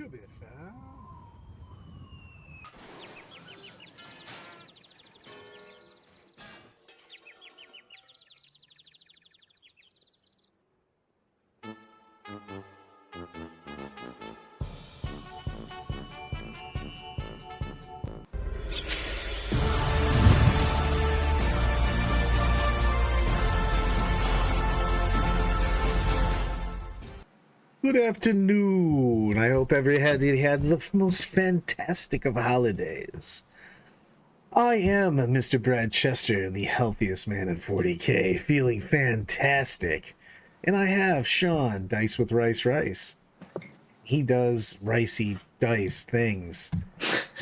You'll be fine. Good afternoon. I hope everybody had the most fantastic of holidays. I am Mr. Brad Chester, the healthiest man in 40K, feeling fantastic. And I have Sean, Dice with Rice. He does ricey dice things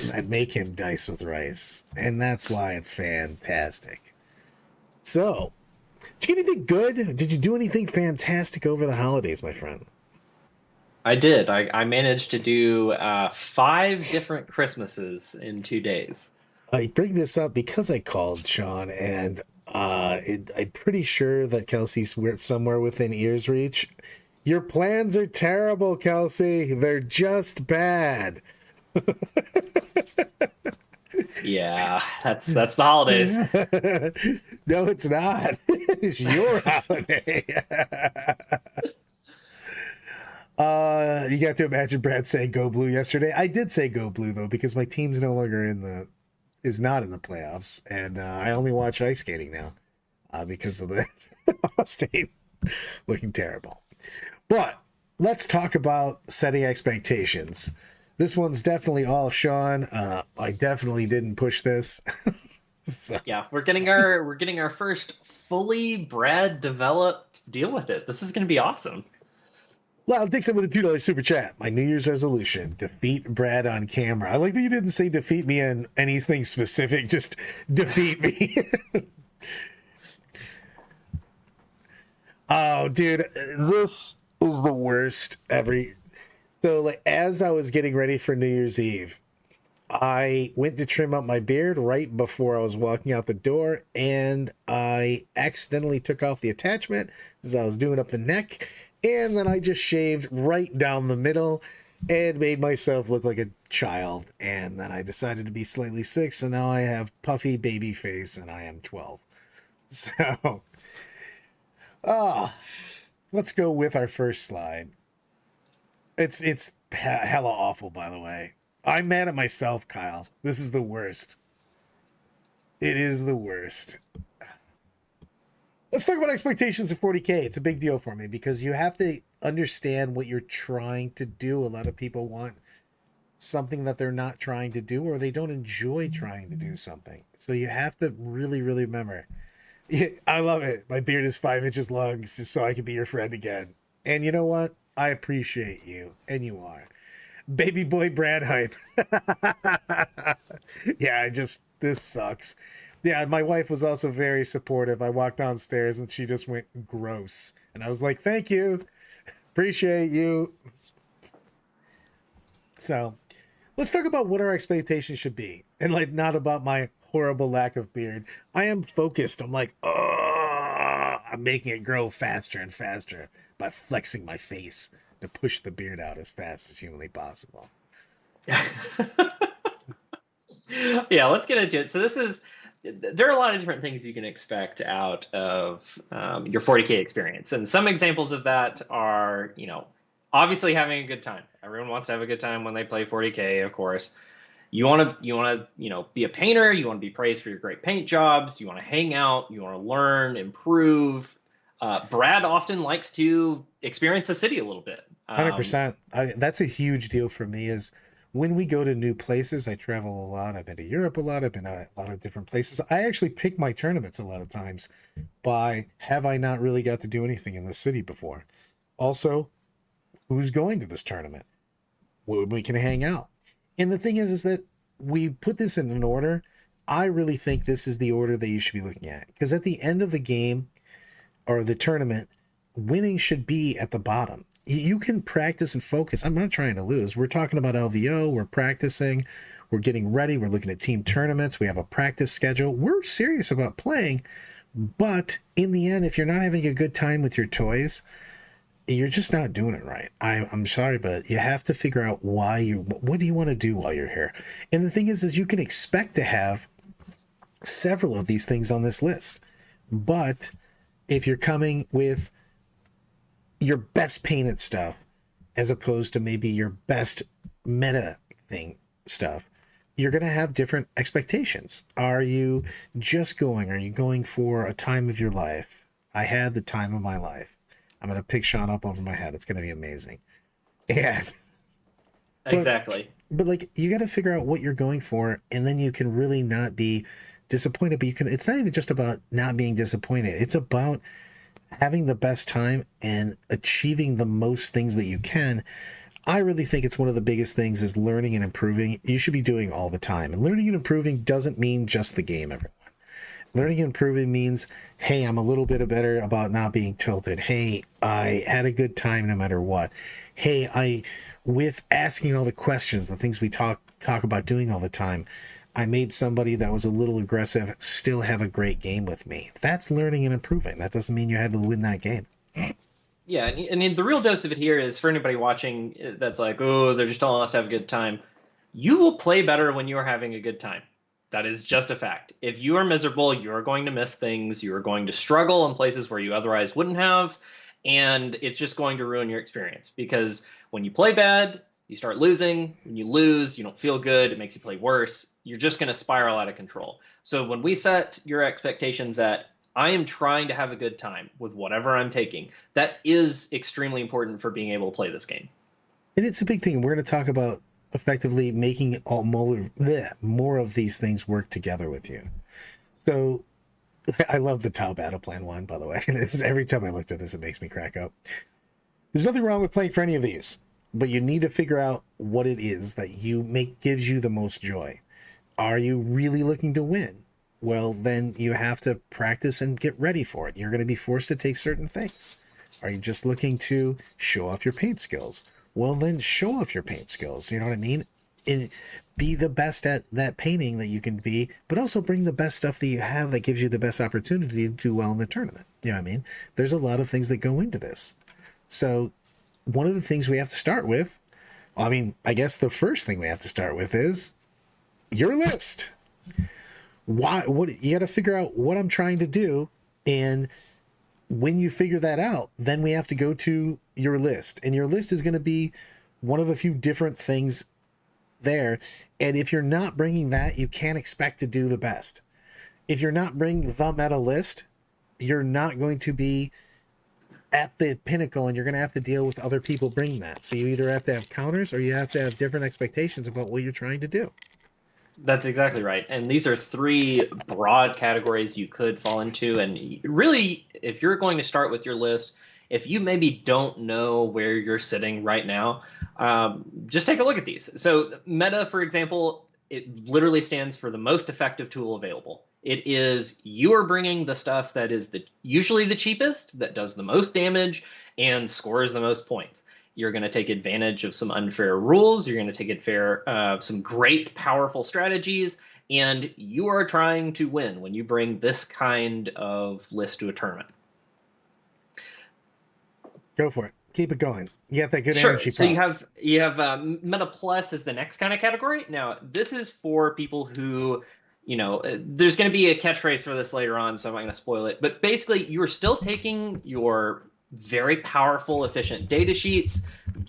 that make him dice with rice. And that's why it's fantastic. So, did you get anything good? Did you do anything fantastic over the holidays, my friend? I did. I managed to do 5 different Christmases in 2 days. I bring this up because I called Sean, and I'm pretty sure that Kelsey's somewhere within ear's reach. Your plans are terrible, Kelsey. They're just bad. Yeah, that's the holidays. No, it's not. It's your holiday. You got to imagine Brad saying "Go Blue" yesterday. I did say "Go Blue" though because my team's no longer is not in the playoffs, and I only watch ice skating now because of the state looking terrible. But let's talk about setting expectations. This one's definitely all Sean. I definitely didn't push this. So. Yeah, we're getting our first fully Brad developed deal with it. This is going to be awesome. Well, Dixon with a $2 super chat. My New Year's resolution: defeat Brad on camera. I like that you didn't say defeat me in anything specific. Just defeat me. Oh, dude, this is the worst every. So, like, as I was getting ready for New Year's Eve, I went to trim up my beard right before I was walking out the door, and I accidentally took off the attachment as I was doing up the neck. And then I just shaved right down the middle and made myself look like a child. And then I decided to be slightly sick, so now I have puffy baby face and I am 12. So, let's go with our first slide. It's hella awful, by the way. I'm mad at myself, Kyle. This is the worst. It is the worst. Let's talk about expectations of 40K. It's a big deal for me because you have to understand what you're trying to do. A lot of people want something that they're not trying to do, or they don't enjoy trying to do something. So you have to really, really remember. Yeah, I love it. My beard is 5 inches long just so I can be your friend again. And you know what? I appreciate you. And you are. Baby boy Brad hype. Yeah, this sucks. Yeah, my wife was also very supportive. I walked downstairs and she just went gross. And I was like, thank you. Appreciate you. So let's talk about what our expectations should be. And like, not about my horrible lack of beard. I am focused. I'm like, oh, I'm making it grow faster and faster by flexing my face to push the beard out as fast as humanly possible. Yeah, let's get into it. So there are a lot of different things you can expect out of your 40K experience. And some examples of that are, obviously having a good time. Everyone wants to have a good time when they play 40K, of course. You want to, be a painter. You want to be praised for your great paint jobs. You want to hang out. You want to learn, improve. Brad often likes to experience the city a little bit. 100%. That's a huge deal for me is when we go to new places. I travel a lot. I've been to Europe a lot. I've been to a lot of different places. I actually pick my tournaments a lot of times by have I not really got to do anything in the city before? Also, who's going to this tournament? Where we can hang out. And the thing is that we put this in an order. I really think this is the order that you should be looking at. Because at the end of the game or the tournament, winning should be at the bottom. You can practice and focus. I'm not trying to lose. We're talking about LVO. We're practicing. We're getting ready. We're looking at team tournaments. We have a practice schedule. We're serious about playing. But in the end, if you're not having a good time with your toys, you're just not doing it right. I'm sorry, but you have to figure out what do you want to do while you're here. And the thing is you can expect to have several of these things on this list. But if you're coming with your best painted stuff, as opposed to maybe your best meta thing stuff, you're going to have different expectations. Are you are you going for a time of your life? I had the time of my life. I'm going to pick Sean up over my head. It's going to be amazing. And, but, Exactly. but like, you got to figure out what you're going for, and then you can really not be disappointed. But it's not even just about not being disappointed. It's about having the best time and achieving the most things that you can. I really think it's one of the biggest things is learning and improving. You should be doing all the time. And learning and improving doesn't mean just the game, everyone. Learning and improving means, hey, I'm a little bit better about not being tilted. Hey, I had a good time no matter what. Hey, with asking all the questions, the things we talk about doing all the time, I made somebody that was a little aggressive still have a great game with me. That's learning and improving. That doesn't mean you had to win that game. Yeah, and the real dose of it here is for anybody watching that's like, oh, they're just telling us to have a good time. You will play better when you are having a good time. That is just a fact. If you are miserable, you are going to miss things. You are going to struggle in places where you otherwise wouldn't have, and it's just going to ruin your experience. Because when you play bad, you start losing. When you lose, you don't feel good. It makes you play worse. You're just going to spiral out of control. So when we set your expectations at I am trying to have a good time with whatever I'm taking, that is extremely important for being able to play this game. And it's a big thing. We're going to talk about effectively making more of these things work together with you. So I love the Tau Battle Plan one, by the way. Every time I looked at this, it makes me crack up. There's nothing wrong with playing for any of these, but you need to figure out what it is that gives you the most joy. Are you really looking to win? Well, then you have to practice and get ready for it. You're going to be forced to take certain things. Are you just looking to show off your paint skills? Well, then show off your paint skills. You know what I mean? And be the best at that painting that you can be, but also bring the best stuff that you have that gives you the best opportunity to do well in the tournament. You know what I mean? There's a lot of things that go into this. So one of the things we have to start with, I guess the first thing we have to start with is your list. What you got to figure out what I'm trying to do, and when you figure that out, then we have to go to your list, and your list is going to be one of a few different things there. And if you're not bringing that, you can't expect to do the best. If you're not bringing the meta list, you're not going to be at the pinnacle, and you're going to have to deal with other people bringing that. So you either have to have counters or you have to have different expectations about what you're trying to do. That's exactly right. And these are three broad categories you could fall into. And really, if you're going to start with your list, if you maybe don't know where you're sitting right now, just take a look at these. So meta, for example, it literally stands for the most effective tool available. It is you are bringing the stuff that is usually the cheapest, that does the most damage, and scores the most points. You're going to take advantage of some unfair rules. You're going to take advantage of some great, powerful strategies. And you are trying to win when you bring this kind of list to a tournament. Go for it. Keep it going. You got that good Sure. energy. So you have Meta Plus is the next kind of category. Now, this is for people who, there's going to be a catchphrase for this later on, so I'm not going to spoil it. But basically, you're still taking your very powerful, efficient data sheets,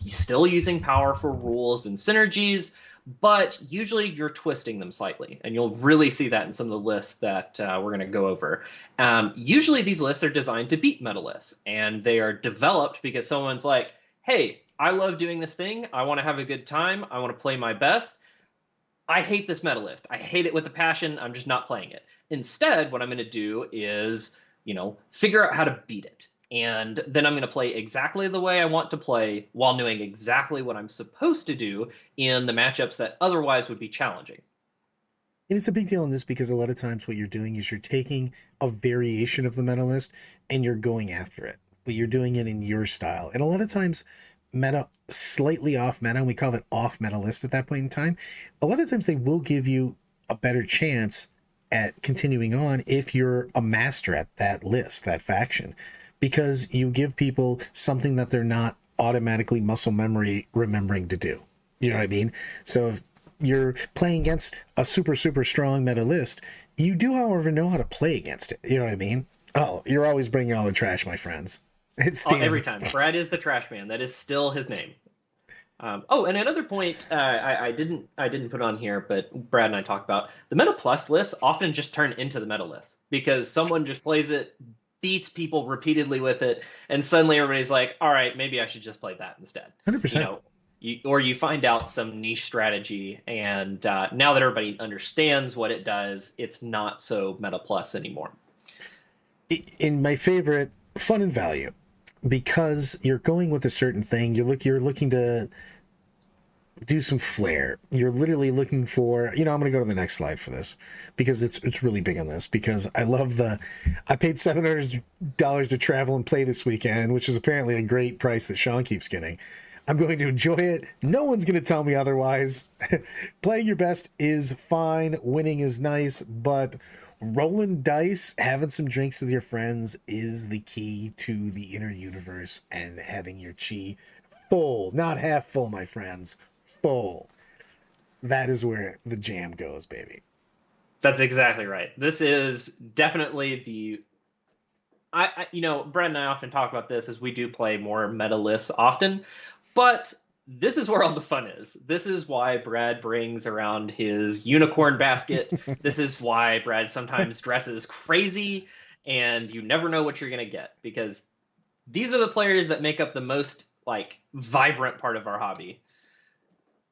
still using powerful rules and synergies, but usually you're twisting them slightly. And you'll really see that in some of the lists that we're going to go over. Usually these lists are designed to beat meta lists, and they are developed because someone's like, hey, I love doing this thing. I want to have a good time. I want to play my best. I hate this meta list. I hate it with a passion. I'm just not playing it. Instead, what I'm going to do is, figure out how to beat it. And then I'm going to play exactly the way I want to play while knowing exactly what I'm supposed to do in the matchups that otherwise would be challenging. And it's a big deal in this because a lot of times what you're doing is you're taking a variation of the meta list and you're going after it, but you're doing it in your style. And a lot of times meta, slightly off meta, and we call it off meta list at that point in time, a lot of times they will give you a better chance at continuing on if you're a master at that list, that faction. because you give people something that they're not automatically muscle memory remembering to do. You know what I mean? So if you're playing against a super, super strong meta list, you do, however, know how to play against it. You know what I mean? Oh, you're always bringing all the trash, my friends. It's Every Dan. time. Brad is the trash man. That is still his name. Oh, and another point I didn't put on here, but Brad and I talked about the Meta Plus lists often just turn into the Meta list because someone just plays it, beats people repeatedly with it, and suddenly everybody's like, "All right, maybe I should just play that instead." You 100%. know, or you find out some niche strategy, and now that everybody understands what it does, it's not so Meta Plus anymore. In my favorite, fun and value, because you're going with a certain thing. You're looking to do some flair. You're literally looking for, I'm going to go to the next slide for this because it's really big on this, because I paid $700 to travel and play this weekend, which is apparently a great price that Sean keeps getting. I'm going to enjoy it. No one's going to tell me otherwise. Playing your best is fine. Winning is nice, but rolling dice, having some drinks with your friends is the key to the inner universe and having your chi full, not half full, my friends, full. That is where the jam goes, baby. That's exactly right. This is definitely Brad and I often talk about this as we do play more meta lists often, but this is where all the fun is. This is why Brad brings around his unicorn basket. This is why Brad sometimes dresses crazy and you never know what you're going to get, because these are the players that make up the most vibrant part of our hobby.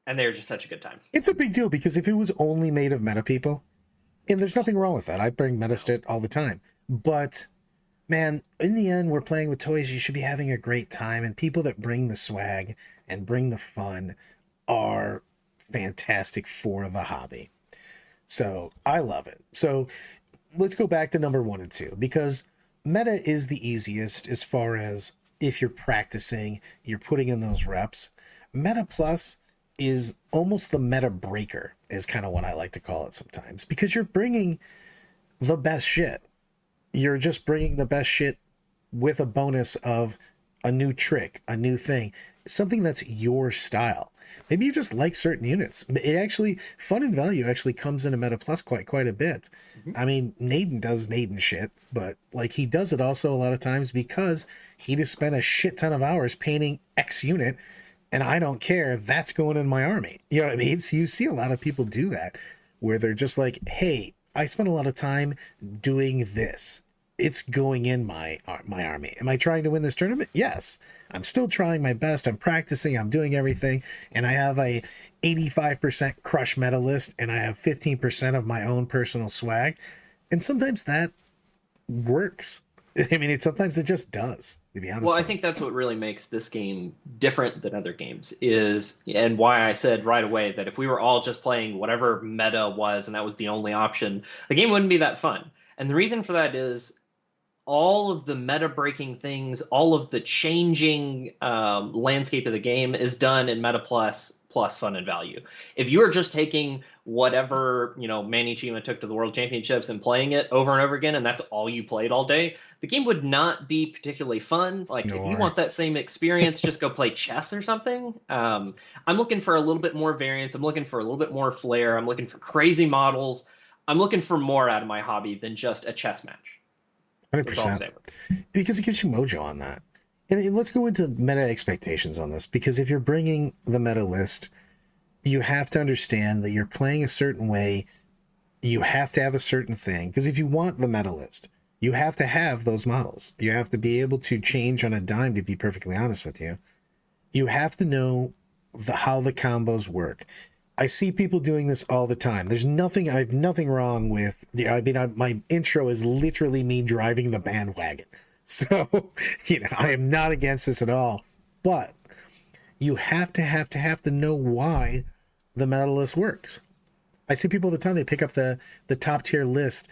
And they're just such a good time. It's a big deal because if it was only made of meta people, and there's nothing wrong with that. I bring meta shit all the time. But man, in the end, we're playing with toys. You should be having a great time. And people that bring the swag and bring the fun are fantastic for the hobby. So I love it. So let's go back to number 1 and 2, because meta is the easiest as far as if you're practicing, you're putting in those reps. Meta Plus is almost the meta breaker, is kind of what I like to call it sometimes, because you're bringing the best shit. You're just bringing the best shit with a bonus of a new trick, a new thing, something that's your style. Maybe you just like certain units. It actually, fun and value actually comes into Meta Plus quite a bit. Mm-hmm. I mean, Naden does Naden shit, but he does it also a lot of times because he just spent a shit ton of hours painting X unit, and I don't care, that's going in my army. You know what I mean? So you see a lot of people do that, where they're just like, hey, I spent a lot of time doing this. It's going in my army. Am I trying to win this tournament? Yes. I'm still trying my best. I'm practicing. I'm doing everything. And I have a 85% crush meta list, and I have 15% of my own personal swag. And sometimes that works. I mean, sometimes it just does, to be honest. Well, I think that's what really makes this game different than other games and why I said right away that if we were all just playing whatever meta was and that was the only option, the game wouldn't be that fun. And the reason for that is all of the meta breaking things, all of the changing landscape of the game is done in Meta Plus fun and value. If you are just taking whatever Manny Chima took to the World Championships and playing it over and over again, and that's all you played all day, the game would not be particularly fun. If you want that same experience, just go play chess or something. I'm looking for a little bit more variance. I'm looking for a little bit more flair. I'm looking for crazy models. I'm looking for more out of my hobby than just a chess match. 100%. Because it gives you mojo on that. And let's go into meta expectations on this, because if you're bringing the meta list, you have to understand that you're playing a certain way. You have to have a certain thing, because if you want the meta list, you have to have those models. You have to be able to change on a dime, to be perfectly honest with you. You have to know how the combos work. I see people doing this all the time. I have nothing wrong with, my intro is literally me driving the bandwagon. So, I am not against this at all, but you have to know why the meta list works. I see people all the time, they pick up the top tier list.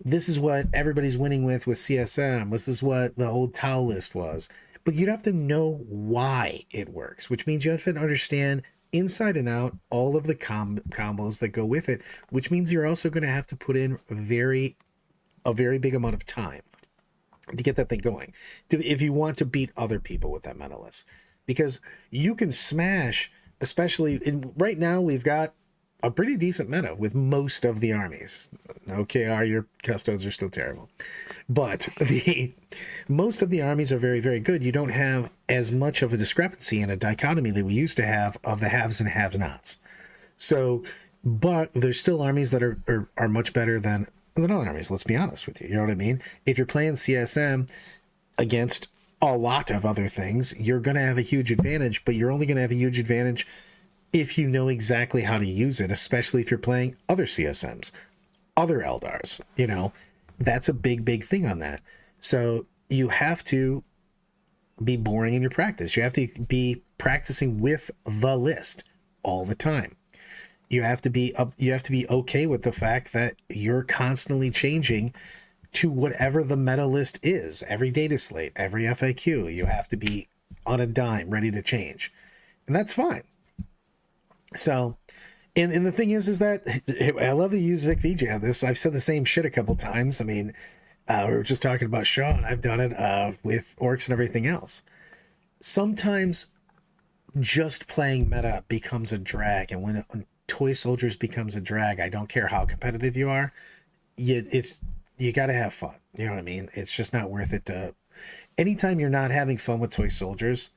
This is what everybody's winning with CSM. This is what the old Tau list was. But you'd have to know why it works, which means you have to understand inside and out all of the combos that go with it, which means you're also going to have to put in a very big amount of time. to get that thing going. If you want to beat other people with that meta list, because you can smash, especially right now we've got a pretty decent meta with most of the armies. OKR, your custos are still terrible, but the most of the armies are very, very good. You don't have as much of a discrepancy and a dichotomy that we used to have of the haves and have-nots. So, but there's still armies that are much better than other armies. Let's be honest with you. You know what I mean? If you're playing CSM against a lot of other things, you're going to have a huge advantage, but you're only going to have a huge advantage if you know exactly how to use it, especially if you're playing other CSMs, other Eldars. You know, that's a big, big thing on that. So you have to be boring in your practice. You have to be practicing with the list all the time. You have to be okay with the fact that you're constantly changing to whatever the meta list is. Every data slate, every FAQ, you have to be on a dime, ready to change, and that's fine. So, and the thing is that I love to use Vic VJ on this. I've said the same shit a couple times. I mean, we were just talking about Sean. I've done it with Orks and everything else. Sometimes just playing meta becomes a drag, and when Toy Soldiers becomes a drag, I don't care how competitive you are. You got to have fun. You know what I mean? It's just not worth it to. Anytime you're not having fun with Toy Soldiers,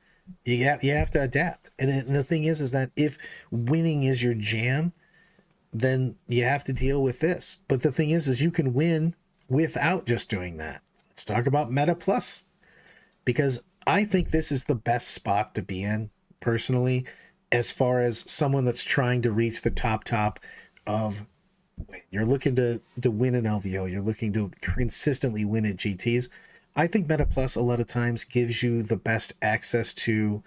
you have to adapt. And the thing is that if winning is your jam, then you have to deal with this. But the thing is you can win without just doing that. Let's talk about Meta Plus, because I think this is the best spot to be in personally, as far as someone that's trying to reach the top of. You're looking to win an LVO. You're looking to consistently win at GTs. I think Meta Plus a lot of times gives you the best access to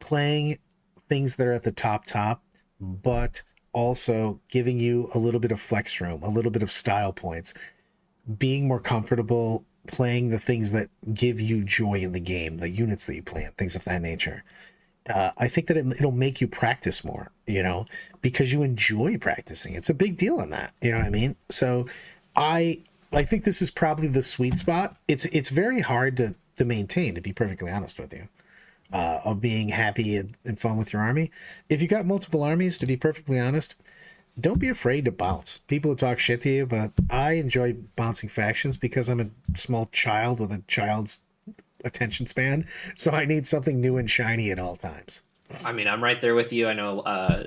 playing things that are at the top, but also giving you a little bit of flex room, a little bit of style points, being more comfortable playing the things that give you joy in the game, the units that you play, and things of that nature. I think that it'll make you practice more, you know, because you enjoy practicing. It's a big deal on that. You know what I mean? So I think this is probably the sweet spot. It's very hard to maintain, to be perfectly honest with you, of being happy and fun with your army. If you got multiple armies, to be perfectly honest, don't be afraid to bounce. People will talk shit to you, but I enjoy bouncing factions because I'm a small child with a child's attention span, so I need something new and shiny at all times. I mean, I'm right there with you. I know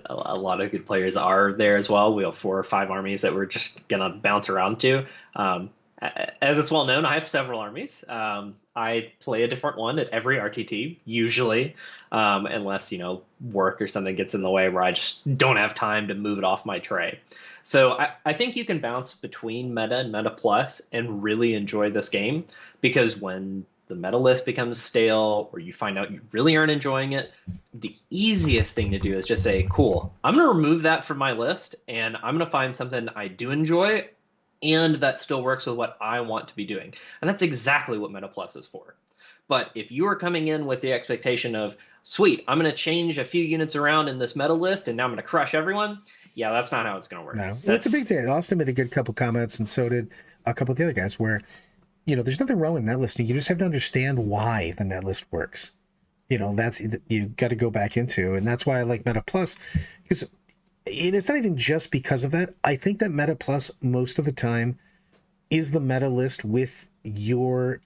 a lot of good players are there as well. We have 4 or 5 armies that we're just gonna bounce around to. As it's well known, I have several armies. I play a different one at every RTT usually, unless work or something gets in the way where I just don't have time to move it off my tray. So I think you can bounce between meta and meta plus and really enjoy this game, because when the meta list becomes stale or you find out you really aren't enjoying it, the easiest thing to do is just say, cool, I'm going to remove that from my list and I'm going to find something I do enjoy and that still works with what I want to be doing. And that's exactly what Meta Plus is for. But if you are coming in with the expectation of, sweet, I'm going to change a few units around in this meta list and now I'm going to crush everyone, yeah, that's not how it's going to work. No, it's a big thing. Austin made a good couple comments, and so did a couple of the other guys, where there's nothing wrong with net listing. You just have to understand why the net list works. That's you got to go back into, and that's why I like Meta Plus, because it's not even just because of that. I think that Meta Plus most of the time is the meta list with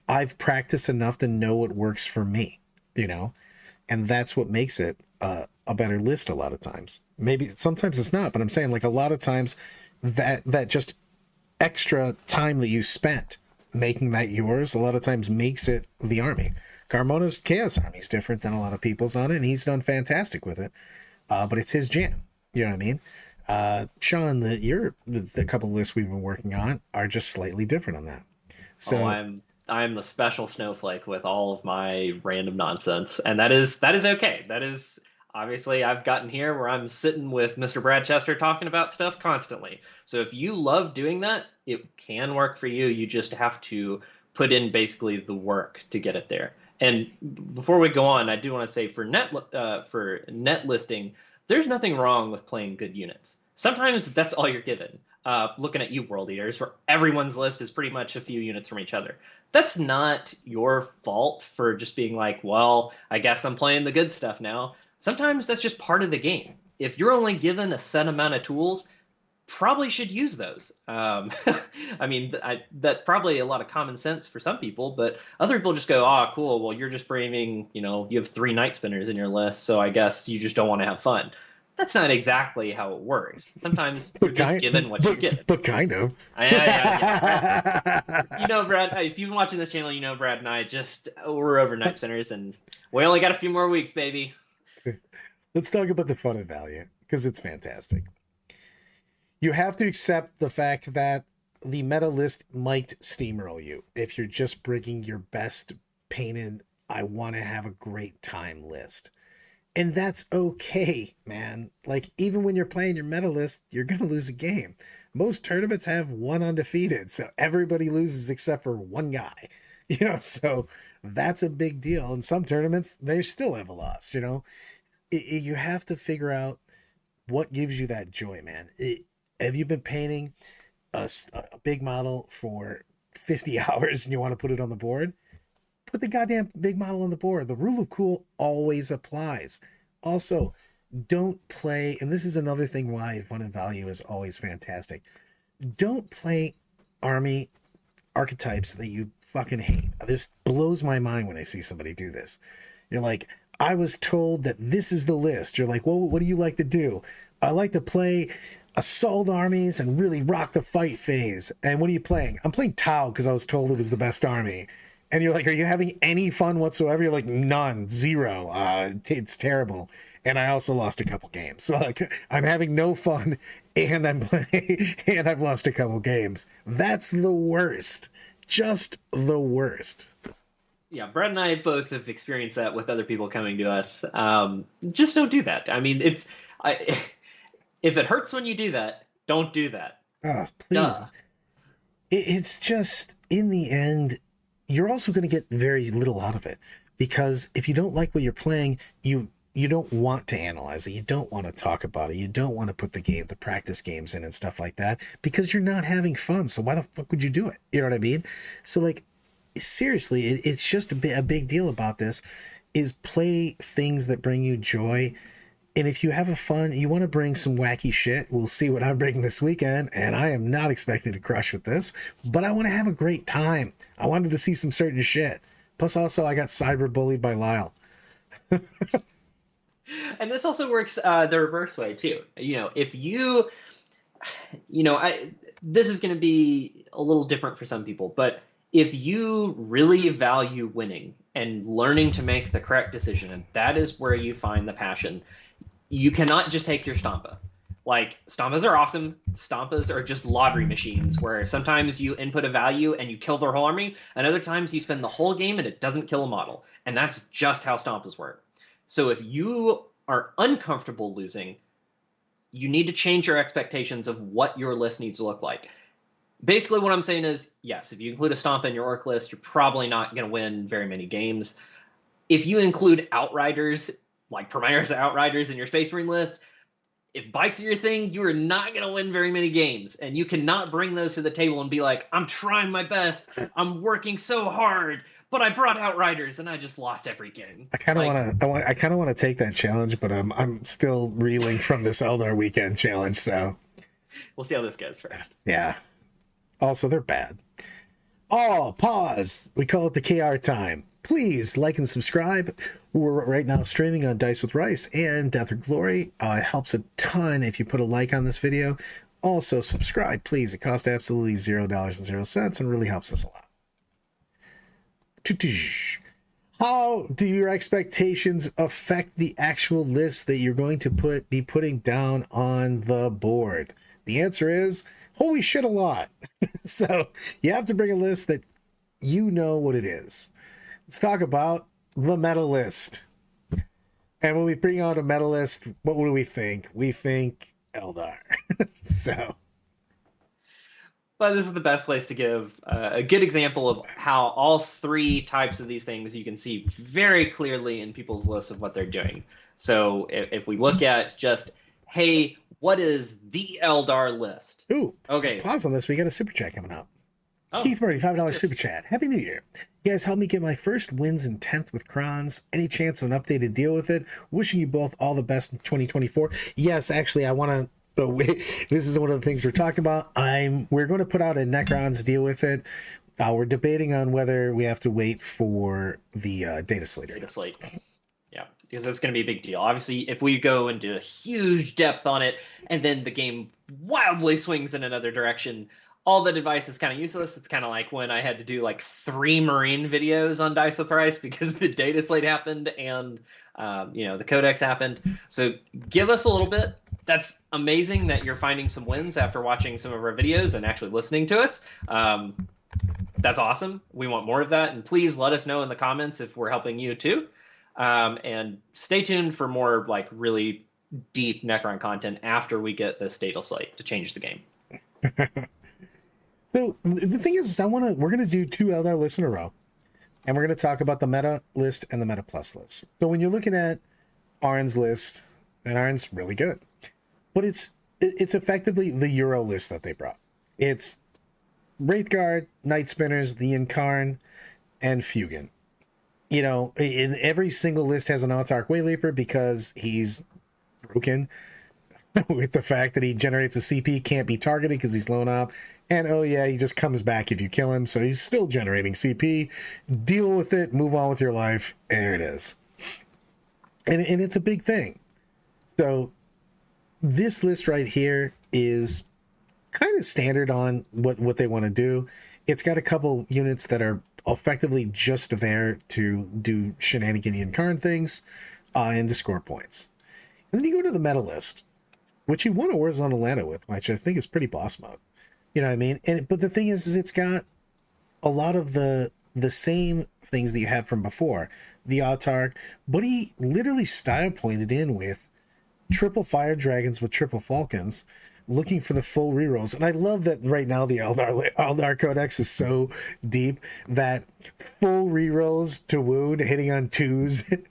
I've practiced enough to know what works for me, and that's what makes it a better list a lot of times. Maybe sometimes it's not, but I'm saying, like, a lot of times that just extra time that you spent making that yours a lot of times makes it the army. Carmona's Chaos Army is different than a lot of people's on it, and he's done fantastic with it, but it's his jam. You know what I mean? Sean, the couple of lists we've been working on are just slightly different on that. So I'm a special snowflake with all of my random nonsense, and that is okay. That is, obviously, I've gotten here where I'm sitting with Mr. Brad Chester talking about stuff constantly. So if you love doing that, it can work for you. You just have to put in basically the work to get it there. And before we go on, I do want to say for net listing, there's nothing wrong with playing good units. Sometimes that's all you're given. looking at you, World Eaters, where everyone's list is pretty much a few units from each other. That's not your fault for just being like, well, I guess I'm playing the good stuff now. Sometimes that's just part of the game. If you're only given a set amount of tools, probably should use those. I mean, that's probably a lot of common sense for some people, but other people just go, oh, cool, well, you're just bringing, you have 3 night spinners in your list, so I guess you just don't want to have fun. That's not exactly how it works. Sometimes you're just given what you get. But kind of. Yeah. Brad, if you've been watching this channel, Brad and I we're over night spinners, and we only got a few more weeks, baby. Let's talk about the fun and value, because it's fantastic. You have to accept the fact that the meta list might steamroll you if you're just bringing your best painted, I want to have a great time list. And that's okay, man. Like, even when you're playing your meta list, you're going to lose a game. Most tournaments have 1 undefeated, so everybody loses except for 1 guy. So that's a big deal. In some tournaments, they still have a loss, You have to figure out what gives you that joy, man. Have you been painting a big model for 50 hours and you want to put it on the board? Put the goddamn big model on the board. The rule of cool always applies. Also, don't play, and this is another thing why fun and value is always fantastic. Don't play army archetypes that you fucking hate. This blows my mind when I see somebody do this. You're like, I was told that this is the list. You're like, well, what do you like to do? I like to play assault armies and really rock the fight phase. And what are you playing? I'm playing Tau because I was told it was the best army. And you're like, are you having any fun whatsoever? You're like, none, 0. It's terrible. And I also lost a couple games. So like, I'm having no fun, and I'm playing, and I've lost a couple games. That's the worst. Just the worst. Yeah, Brett and I both have experienced that with other people coming to us. Just don't do that. I mean, if it hurts when you do that, don't do that. Oh, please. Duh. It's just, in the end, you're also going to get very little out of it, because if you don't like what you're playing, you don't want to analyze it. You don't want to talk about it. You don't want to put the practice games in and stuff like that, because you're not having fun. So why the fuck would you do it? You know what I mean? So like, seriously, it's just a big deal about this is play things that bring you joy. And if you have a fun, you want to bring some wacky shit, we'll see what I'm bringing this weekend. And I am not expecting to crush with this, but I want to have a great time. I wanted to see some certain shit. Plus also I got cyber bullied by Lyle. And this also works the reverse way too. If this is going to be a little different for some people, but if you really value winning and learning to make the correct decision, and that is where you find the passion, you cannot just take your Stampa. Like, Stampas are awesome. Stampas are just lottery machines where sometimes you input a value and you kill their whole army, and other times you spend the whole game and it doesn't kill a model. And that's just how Stampas work. So if you are uncomfortable losing, you need to change your expectations of what your list needs to look like. Basically, what I'm saying is, yes, if you include a Stomp in your Orc list, you're probably not going to win very many games. If you include Outriders, like Primaris Outriders in your Space Marine list, if bikes are your thing, you are not going to win very many games. And you cannot bring those to the table and be like, I'm trying my best, I'm working so hard, but I brought Outriders and I just lost every game. I kind of want to take that challenge, but I'm still reeling from this Eldar weekend challenge, so we'll see how this goes first. Yeah. Also, they're bad. Oh, pause. We call it the KR time. Please like and subscribe. We're right now streaming on Dice with Rice and Death or Glory. It helps a ton if you put a like on this video. Also, subscribe, please. It costs absolutely $0.00 and really helps us a lot. How do your expectations affect the actual list that you're going to be putting down on the board? The answer is, holy shit, a lot. So you have to bring a list that you know what it is. Let's talk about the meta list. And when we bring out a meta list, what do we think? We think Eldar. So. But this is the best place to give a good example of how all 3 types of these things you can see very clearly in people's lists of what they're doing. So if we look at just, hey, what is the Eldar list? Ooh, Okay. pause on this. We got a super chat coming up. Oh, Keith Murray, $5 yes. super chat. Happy New Year. You guys helped me get my first wins in 10th with Krons. Any chance of an updated deal with it? Wishing you both all the best in 2024. Yes, actually, I want to. This is one of the things we're talking about. We're going to put out a Necrons deal with it. We're debating on whether we have to wait for the data slate. Data slate. Yeah, because it's going to be a big deal. Obviously, if we go into a huge depth on it, and then the game wildly swings in another direction, all that advice is kind of useless. It's kind of like when I had to do like 3 Marine videos on Dice with Rice because the data slate happened and the codex happened. So give us a little bit. That's amazing that you're finding some wins after watching some of our videos and actually listening to us. That's awesome. We want more of that, and please let us know in the comments if we're helping you too. And stay tuned for more like really deep Necron content after we get this data slate to change the game. So the thing is we're going to do 2 Eldar lists in a row, and we're going to talk about the meta list and the meta plus list. So when you're looking at Arn's list, and Arn's really good, but it's effectively the Euro list that they brought. It's Wraithguard, Night Spinners, the Incarn, and Fugan. In every single list has an Autarch Wayleaper because he's broken with the fact that he generates a CP, can't be targeted because he's blown up. And oh yeah, he just comes back if you kill him, so he's still generating CP. Deal with it, move on with your life. There it is. And it's a big thing. So this list right here is kind of standard on what they want to do. It's got a couple units that are effectively just there to do shenanigan Karn things and to score points. And then you go to the meta list, which you won a Warzone Atlanta with, which I think is pretty boss mode. You know what I mean? But the thing is it's got a lot of the same things that you had from before. The Autarch, but he literally style pointed in with triple Fire Dragons with triple Falcons, looking for the full rerolls. And I love that right now the Eldar Codex is so deep that full rerolls to wound hitting on 2s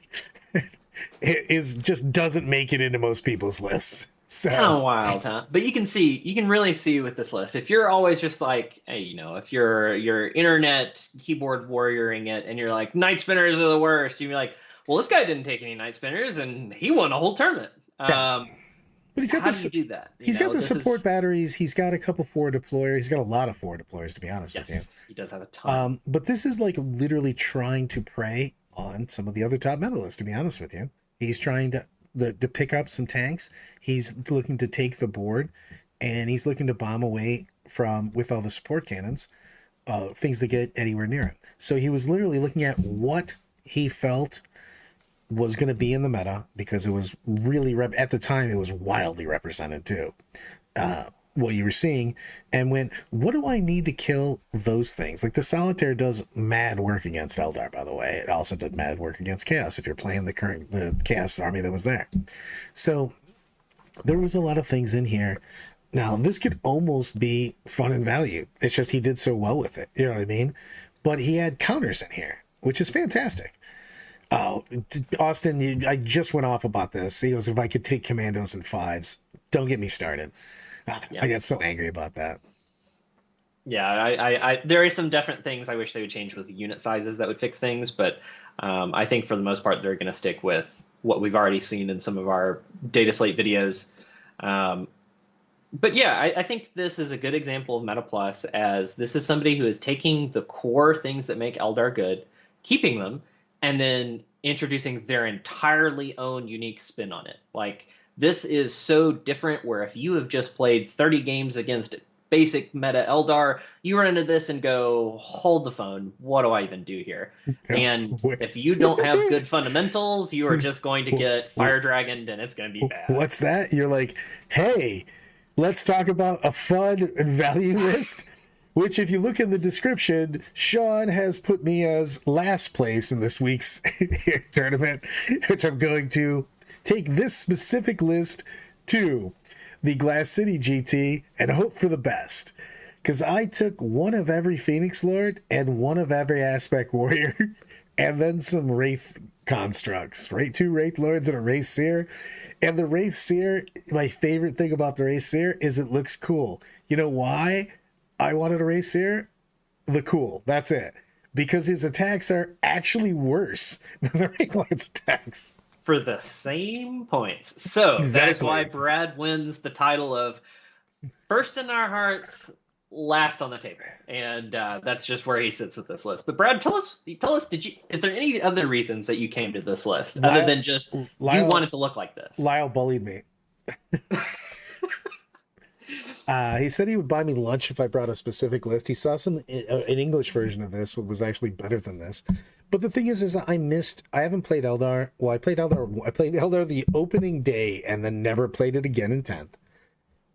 is just doesn't make it into most people's lists. So kind of wild, huh? But you can really see with this list, if you're always just like, hey, if you're internet keyboard warrioring it and you're like, Night Spinners are the worst, you'd be like, well, this guy didn't take any Night Spinners and he won a whole tournament. Yeah. But he's got how do you do that? He's got the support batteries. He's got a couple forward deployers. He's got a lot of forward deployers, to be honest with you. Yes, he does have a ton. But this is like literally trying to prey on some of the other top medalists, to be honest with you. He's trying to pick up some tanks. He's looking to take the board, and he's looking to bomb away with all the support cannons, things that get anywhere near him. So he was literally looking at what he felt was going to be in the meta, because it was really at the time it was wildly represented too, what you were seeing, and went, what do I need to kill those things? Like the Solitaire does mad work against Eldar, by the way. It also did mad work against Chaos if you're playing the Chaos army that was there. So there was a lot of things in here. Now this could almost be fun and value. It's just he did so well with it, you know what I mean? But he had counters in here, which is fantastic. Oh, Austin, I just went off about this. He goes, if I could take commandos in 5s, don't get me started. I got so angry about that. Yeah, I there are some different things I wish they would change with the unit sizes that would fix things, but I think for the most part they're going to stick with what we've already seen in some of our data slate videos. But yeah, I think this is a good example of Meta Plus, as this is somebody who is taking the core things that make Eldar good, keeping them, and then introducing their entirely own unique spin on it. Like, this is so different, where if you have just played 30 games against basic meta Eldar, you run into this and go, hold the phone, what do I even do here? And if you don't have good fundamentals, you are just going to get fire dragoned, and it's going to be bad. What's that? You're like, hey, let's talk about a fun and value list. Which, if you look in the description, Sean has put me as last place in this week's tournament, which I'm going to take this specific list to the Glass City GT and hope for the best. Because I took one of every Phoenix Lord and one of every Aspect Warrior, and then some Wraith constructs, right? 2 Wraith Lords and a Wraith Seer. And the Wraith Seer, my favorite thing about the Wraith Seer is it looks cool. You know why I wanted a Wraith Seer? The cool. That's it. Because his attacks are actually worse than the Wraithlord's attacks. For the same points. So that is Exactly. why Brad wins the title of first in our hearts, last on the table, and that's just where he sits with this list. But Brad, tell us, is there any other reasons that you came to this list other than just you want it to look like this? Lyle bullied me. He said he would buy me lunch if I brought a specific list. He saw an English version of this, what was actually better than this. But the thing is I haven't played Eldar. Well, I played Eldar the opening day and then never played it again in 10th.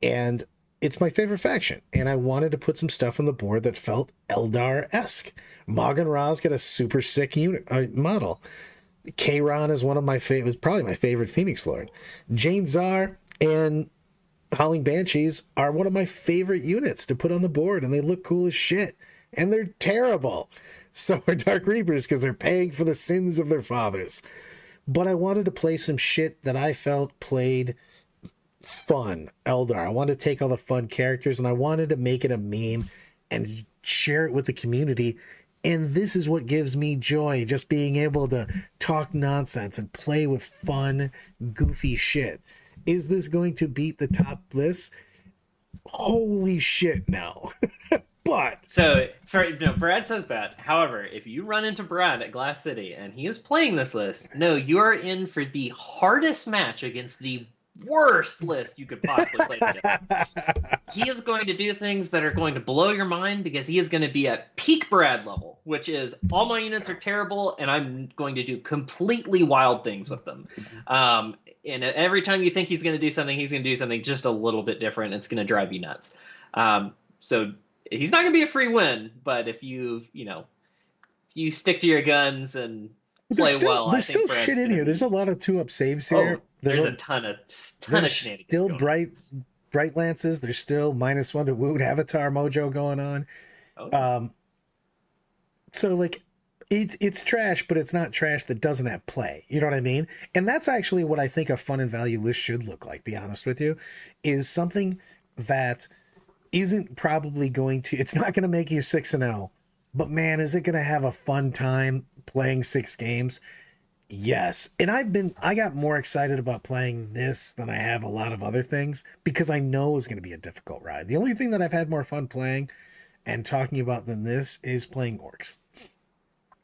And it's my favorite faction. And I wanted to put some stuff on the board that felt Eldar-esque. Morgan Ra's got a super sick model. Kayron is one of my favorite, probably my favorite Phoenix Lord. Jane Czar and Howling Banshees are one of my favorite units to put on the board, and they look cool as shit. And they're terrible. So are Dark Reapers because they're paying for the sins of their fathers. But I wanted to play some shit that I felt played fun Eldar. I wanted to take all the fun characters and I wanted to make it a meme and share it with the community. And this is what gives me joy, just being able to talk nonsense and play with fun, goofy shit. Is this going to beat the top list? Holy shit, no. But so Brad says that. However, if you run into Brad at Glass City and he is playing this list, no, you are in for the hardest match against the worst list you could possibly play today. He is going to do things that are going to blow your mind because he is going to be at peak Brad level, which is all my units are terrible and I'm going to do completely wild things with them. And every time you think he's going to do something, he's going to do something just a little bit different. It's going to drive you nuts. So he's not going to be a free win, but if you stick to your guns and play well, there's still shit in here. There's a lot of 2-up saves here. There's a ton of shenanigans. Still bright lances. There's still -1 to wound avatar mojo going on. So like it's trash, but it's not trash that doesn't have play. You know what I mean? And that's actually what I think a fun and value list should look like, be honest with you, is something that isn't probably going to, it's not going to make you 6-0, but man, is it going to have a fun time playing 6 games? Yes. And I got more excited about playing this than I have a lot of other things because I know it's going to be a difficult ride. The only thing that I've had more fun playing and talking about than this is playing Orks.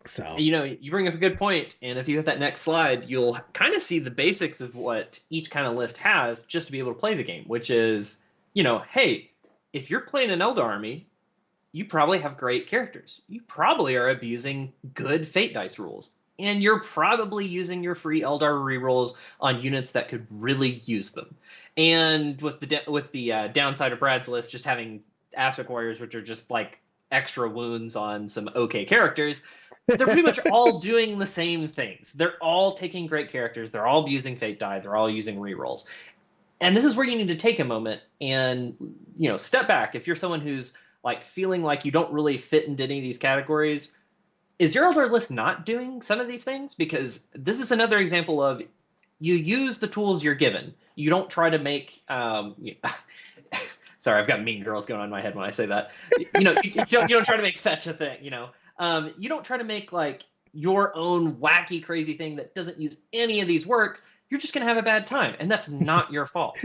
So, you bring up a good point, and if you hit that next slide, you'll kind of see the basics of what each kind of list has just to be able to play the game, which is, hey, if you're playing an Eldar army, you probably have great characters. You probably are abusing good fate dice rules. And you're probably using your free Eldar rerolls on units that could really use them. And with the downside of Brad's list, just having Aspect Warriors, which are just like extra wounds on some okay characters, they're pretty much all doing the same things. They're all taking great characters. They're all abusing fate die. They're all using rerolls. And this is where you need to take a moment and, step back. If you're someone who's like feeling like you don't really fit into any of these categories, is your Eldar list not doing some of these things? Because this is another example of you use the tools you're given. You don't try to make sorry, I've got Mean Girls going on in my head when I say that. You don't try to make fetch a thing. You don't try to make like your own wacky, crazy thing that doesn't use any of these work. You're just going to have a bad time, and that's not your fault.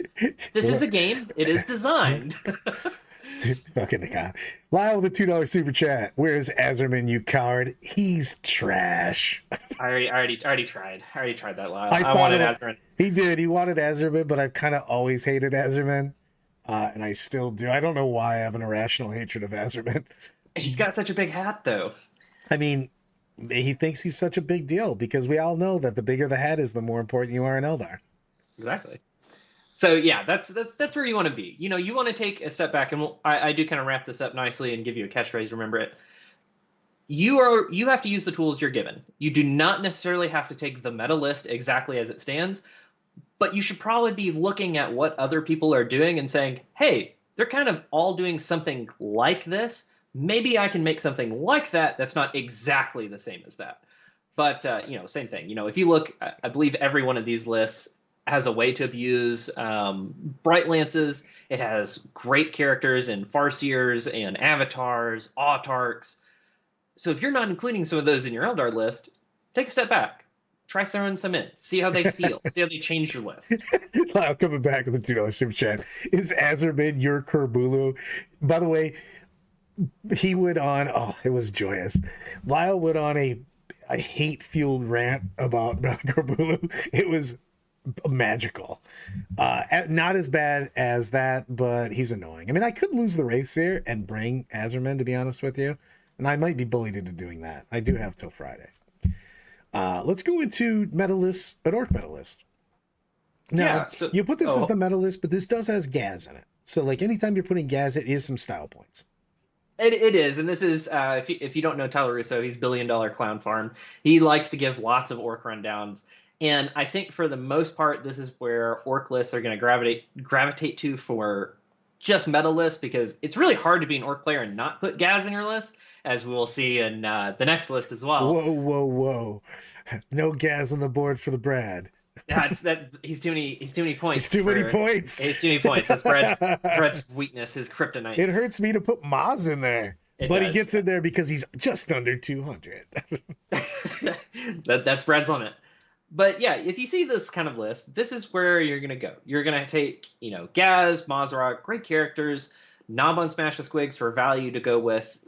This is a game. It is designed. Dude, fucking God. Lyle with a $2 super chat. Where's Azerman, you coward? He's trash. I already tried. I already tried that, Lyle. I wanted Azerman. He did. He wanted Azerman, but I've kind of always hated Azerman. And I still do. I don't know why I have an irrational hatred of Azerman. He's got such a big hat, though. I mean, he thinks he's such a big deal because we all know that the bigger the hat is, the more important you are in Eldar. Exactly. So yeah, that's where you want to be. You want to take a step back, and I do kind of wrap this up nicely and give you a catchphrase. Remember it. You have to use the tools you're given. You do not necessarily have to take the meta list exactly as it stands, but you should probably be looking at what other people are doing and saying, hey, they're kind of all doing something like this. Maybe I can make something like that that's not exactly the same as that. But, same thing. If you look, I believe every one of these lists has a way to abuse bright lances. It has great characters in Farseers and Avatars, Autarks. So if you're not including some of those in your Eldar list, take a step back. Try throwing some in. See how they feel. See how they change your list. Lyle coming back with the $2 super chat. Is Azerman your Kerbulu? By the way, he went on, oh, it was joyous. Lyle went on a hate-fueled rant about Kerbulu. It was magical. Not as bad as that, but he's annoying. I mean, I could lose the Wraiths here and bring Azerman, to be honest with you. And I might be bullied into doing that. I do have till Friday. Let's go into meta lists, an Orc meta list. Now, you put this as the meta list, but this does has Gaz in it. So, like, anytime you're putting Gaz, it is some style points. It is, and this is, if you don't know Tyler Russo, he's $1 Billion Clown Farm. He likes to give lots of Orc rundowns. And I think for the most part, this is where Orc lists are going to gravitate to for just meta lists, because it's really hard to be an Orc player and not put Gaz in your list, as we will see in the next list as well. Whoa. No Gaz on the board for the Brad. He's too many points. He's too many points. He's too many points. That's Brad's weakness, his kryptonite. It hurts me to put Maz in there. But does. He gets in there because he's just under 200. That's Brad's limit. But yeah, if you see this kind of list, this is where you're going to go. You're going to take, Gaz, Mazrak, great characters, Knob on Smash the Squigs for value to go with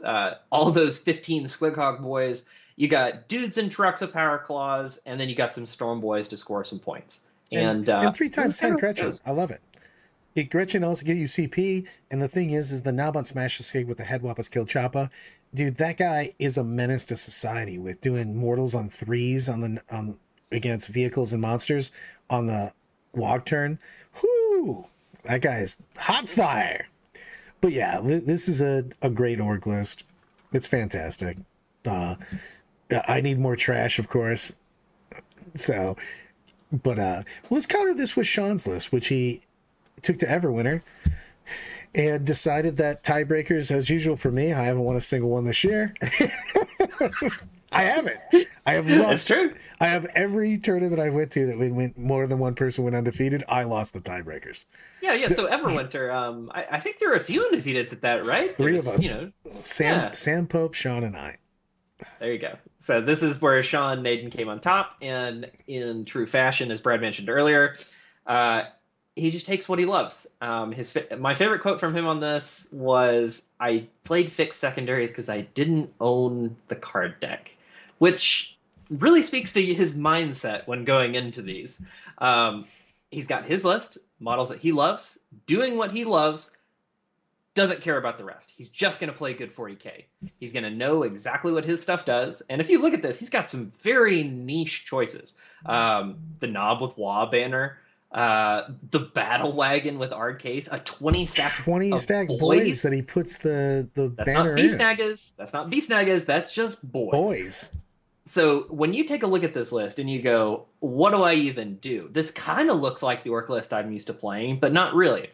all those 15 Squighog boys. You got dudes and trucks of Power Claws, and then you got some Storm Boys to score some points. And 3 times 10 Gretchen. I love it. Gretchen also get you CP, and the thing is the Knob on Smash the Squig with the Head Wappas Kill Choppa. Dude, that guy is a menace to society with doing mortals on 3s on against vehicles and monsters on the Wog turn. Whoo! That guy is hot fire. But yeah, this is a great org list. It's fantastic. I need more trash, of course. So, but let's counter this with Sean's list, which he took to Everwinter and decided that tiebreakers, as usual for me, I haven't won a single one this year. I haven't. I have lost. That's true. I have every tournament I went to that went more than one person went undefeated. I lost the tiebreakers. Yeah. So Everwinter, I think there are a few undefeateds at that, right? 3 of us. Sam Pope, Sean, and I. There you go. So this is where Sean Naden came on top, and in true fashion, as Brad mentioned earlier, he just takes what he loves. My favorite quote from him on this was, "I played fixed secondaries because I didn't own the card deck," which really speaks to his mindset when going into these. He's got his list, models that he loves, doing what he loves, doesn't care about the rest. He's just going to play good 40k. He's going to know exactly what his stuff does. And if you look at this, he's got some very niche choices. The Knob with Wah banner, the Battle Wagon with Ard Case, a 20-stack boys that he puts the banner in. That's not Beast Nagas. That's just boys. So when you take a look at this list and you go, what do I even do? This kind of looks like the Orc list I'm used to playing, but not really.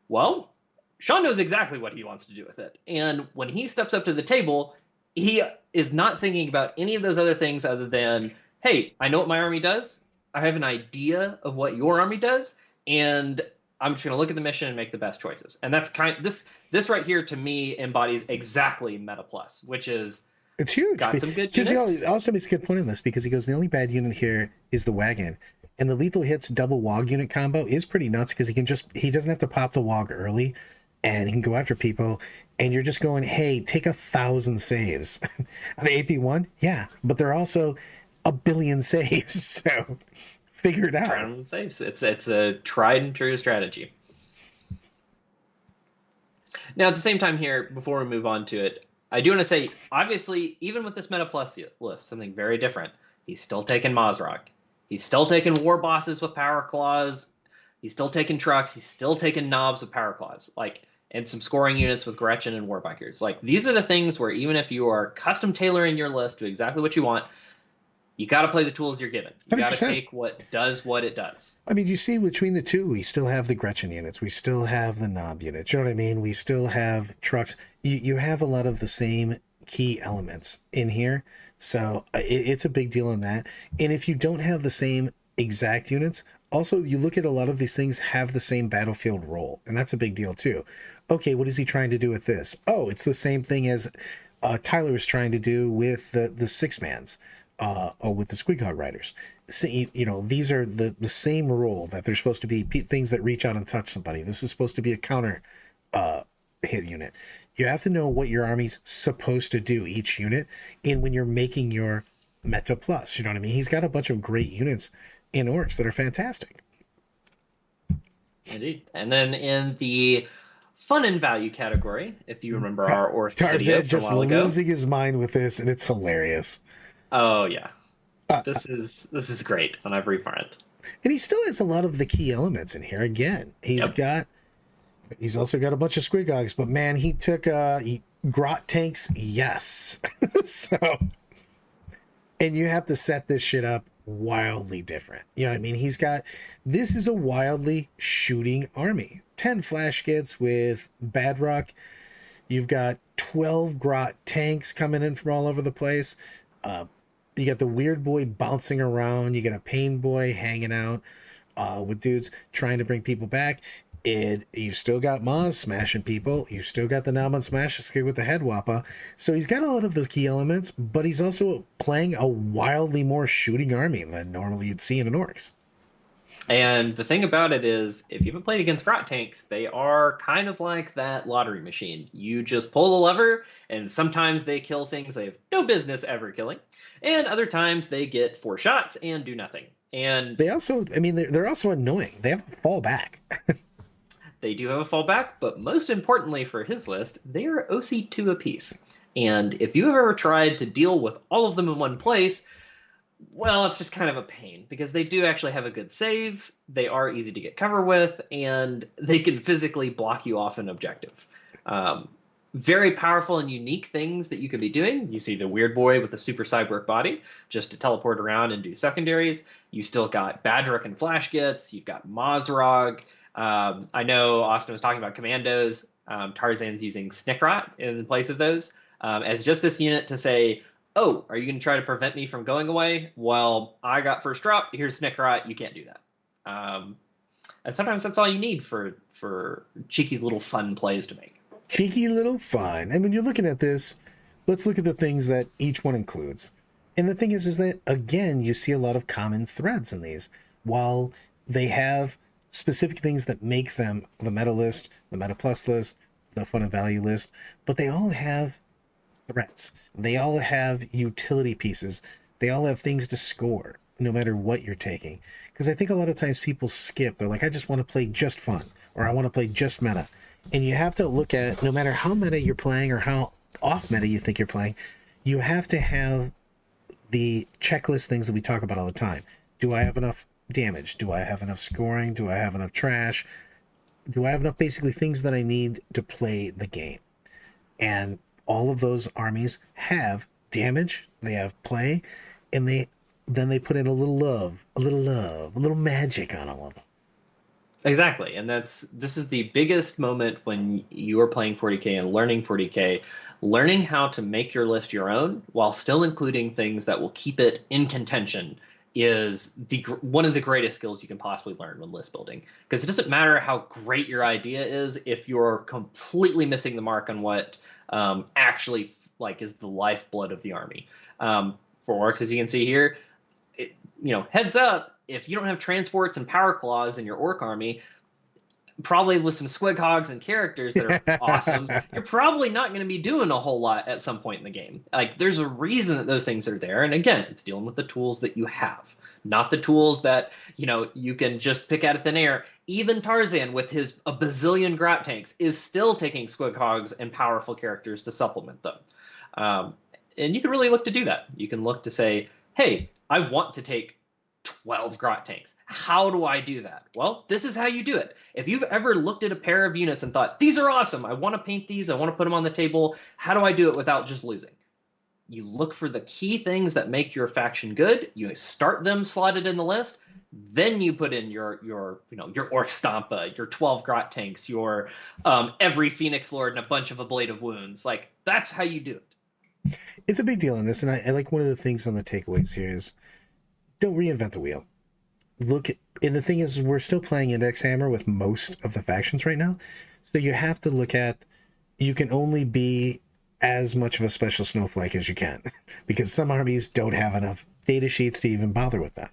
Well, Sean knows exactly what he wants to do with it. And when he steps up to the table, he is not thinking about any of those other things other than, hey, I know what my army does. I have an idea of what your army does. And I'm just going to look at the mission and make the best choices. And that's this right here to me embodies exactly Meta Plus, which is, it's huge. Got some good units. He also makes a good point on this, because he goes, the only bad unit here is the wagon. And the lethal hits double Wog unit combo is pretty nuts, because he doesn't have to pop the Wog early, and he can go after people, and you're just going, hey, take 1,000 saves. Are they AP1? Yeah, but they're also 1 billion saves, so figure it out. Tried and saves. It's a tried and true strategy. Now, at the same time here, before we move on to it, I do want to say, obviously, even with this Meta Plus list, something very different. He's still taking Mazrak. He's still taking War Bosses with Power Claws. He's still taking trucks. He's still taking knobs with Power Claws. And some scoring units with Gretchen and Warbikers. These are the things where even if you are custom tailoring your list to exactly what you want, you got to play the tools you're given. You got to take what does what it does. I mean, you see between the two, we still have the Gretchen units. We still have the knob units. You know what I mean? We still have trucks. You have a lot of the same key elements in here. So it's a big deal in that. And if you don't have the same exact units, Also, you look at a lot of these things have the same battlefield role, and that's a big deal too. Okay, what is he trying to do with this? Oh, it's the same thing as Tyler was trying to do with the six mans, or with the Squeakhog Riders. See, these are the same role that they're supposed to be things that reach out and touch somebody. This is supposed to be a counter uh, hit unit. You have to know what your army's supposed to do each unit, and when you're making your meta plus, you know what I mean. He's got a bunch of great units in Orcs that are fantastic. Indeed. And then in the fun and value category, if you remember our Orc video Tarzan from a just while ago. losing his mind with this, and it's hilarious. Oh yeah, Uh, this is great on every front. and he still has a lot of the key elements in here. Again, he's also got a bunch of squiggogs, but man, he took grot tanks, yes. So, and you have to set this shit up wildly different. You know what I mean? This is a wildly shooting army. 10 flash kits with Badrock. You've got 12 grot tanks coming in from all over the place. You got the weird boy bouncing around. You got a pain boy hanging out with dudes trying to bring people back. You've still got Maz smashing people. You've still got the Naaman smash skid with the head wappa. So he's got a lot of those key elements, but he's also playing a wildly more shooting army than normally you'd see in an Orcs. And the thing about it is, if you haven't played against grot tanks, they are kind of like that lottery machine. You just pull the lever, and sometimes they kill things they have no business ever killing, and other times they get 4 shots and do nothing. And They also, I mean, they're also annoying. They have a fallback. they do have a fallback, but most importantly for his list, they are OC2 apiece. And if you have ever tried to deal with all of them in one place, well, it's just kind of a pain because they do actually have a good save, they are easy to get cover with, and they can physically block you off an objective. Very powerful and unique things that you could be doing. You see the weird boy with the super cyborg body just to teleport around and do secondaries. You still got Badrick and Flash Gits. You've got Mazrog. I know Austin was talking about commandos. Tarzan's using Snickrot in place of those as just this unit to say, oh, are you going to try to prevent me from going away? Well, I got first drop. Here's Snickrot. You can't do that. And sometimes that's all you need for cheeky little fun plays to make. Cheeky little fun. And when you're looking at this, let's look at the things that each one includes. And the thing is that, again, you see a lot of common threads in these. While they have specific things that make them the meta list, the meta plus list, the fun and value list, but they all have threats. They all have utility pieces. They all have things to score, no matter what you're taking. Because I think a lot of times people skip. They're like, I just want to play just fun, or I want to play just meta. And you have to look at, no matter how meta you're playing or how off meta you think you're playing, you have to have the checklist things that we talk about all the time. Do I have enough damage? Do I have enough scoring? Do I have enough trash? Do I have enough basically things that I need to play the game? And all of those armies have damage, they have play, and then they put in a little love, a little magic on all of them. Exactly, and this is the biggest moment when you are playing 40k and learning 40k, learning how to make your list your own while still including things that will keep it in contention is one of the greatest skills you can possibly learn when list building. Because it doesn't matter how great your idea is if you're completely missing the mark on what actually is the lifeblood of the army. For Orcs, as you can see here, heads up, if you don't have transports and power claws in your Orc army, probably with some squig hogs and characters that are awesome, you're probably not going to be doing a whole lot at some point in the game. There's a reason that those things are there, and again, it's dealing with the tools that you have, not the tools that you can just pick out of thin air. Even Tarzan, with his a bazillion grot tanks, is still taking squig hogs and powerful characters to supplement them. And you can really look to do that. You can look to say, hey, I want to take 12 grot tanks. How do I do that? Well, this is how you do it. If you've ever looked at a pair of units and thought, these are awesome, I want to paint these, I want to put them on the table, how do I do it without just losing? You look for the key things that make your faction good, you start them slotted in the list, then you put in your Orc Stompa, your 12 grot tanks, your every Phoenix Lord and a bunch of ablative wounds. That's how you do it. It's a big deal in this, and I like one of the things on the takeaways here is don't reinvent the wheel. look at, and the thing is, we're still playing Index Hammer with most of the factions right now. So you have to look at, you can only be as much of a special snowflake as you can because some armies don't have enough data sheets to even bother with that.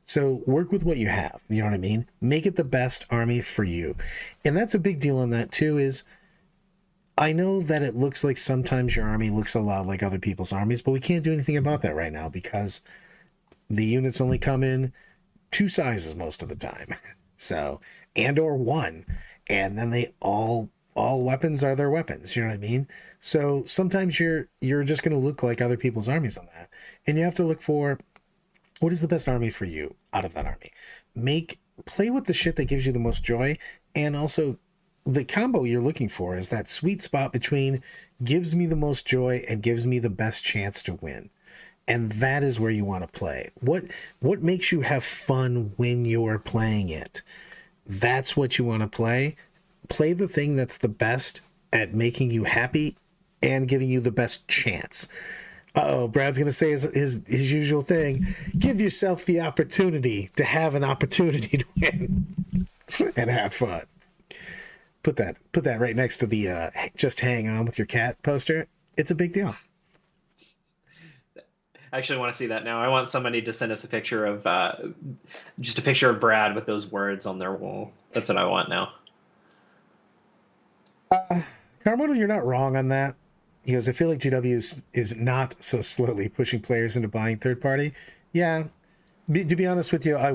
So work with what you have. You know what I mean? Make it the best army for you. And that's a big deal on that too, is I know that it looks like sometimes your army looks a lot like other people's armies, but we can't do anything about that right now because the units only come in two sizes most of the time. So, and or one, and then they all weapons are their weapons, you know what I mean? So sometimes you're just going to look like other people's armies on that. And you have to look for what is the best army for you out of that army. Play with the shit that gives you the most joy, and also the combo you're looking for is that sweet spot between gives me the most joy and gives me the best chance to win. And that is where you want to play. What makes you have fun when you're playing it? That's what you want to play. Play the thing that's the best at making you happy and giving you the best chance. Uh-oh, Brad's going to say his usual thing. Give yourself the opportunity to have an opportunity to win and have fun. Put that right next to the just hang on with your cat poster. It's a big deal. I actually want to see that now. I want somebody to send us a picture of just a picture of Brad with those words on their wall. That's what I want now. Carmodo, you're not wrong on that. He goes, I feel like GW is not so slowly pushing players into buying third party. Yeah, to be honest with you, I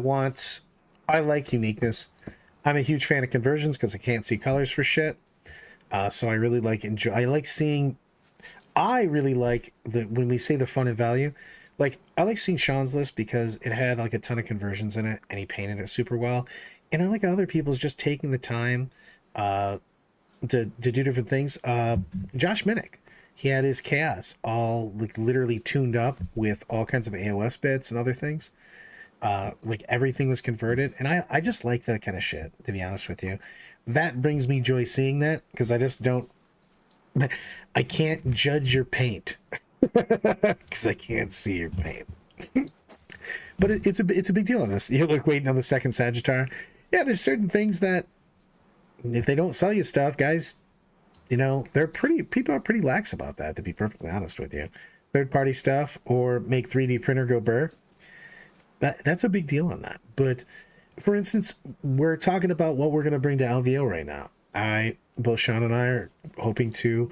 like uniqueness. I'm a huge fan of conversions because I can't see colors for shit. So I really I really like when we say the fun and value, like I like seeing Sean's list because it had like a ton of conversions in it and he painted it super well. And I like other people's just taking the time to do different things. Josh Minnick, he had his chaos all like literally tuned up with all kinds of AOS bits and other things. Like everything was converted, and I just like that kind of shit, to be honest with you. That brings me joy seeing that because I just don't, I can't judge your paint because I can't see your paint. But it's a big deal on this. You're like waiting on the second Sagittar. Yeah, there's certain things that if they don't sell you stuff, guys, you know, people are pretty lax about that, to be perfectly honest with you. Third party stuff or make 3D printer go burr. That's a big deal on that. But for instance, we're talking about what we're going to bring to LVO right now. Both Sean and I are hoping to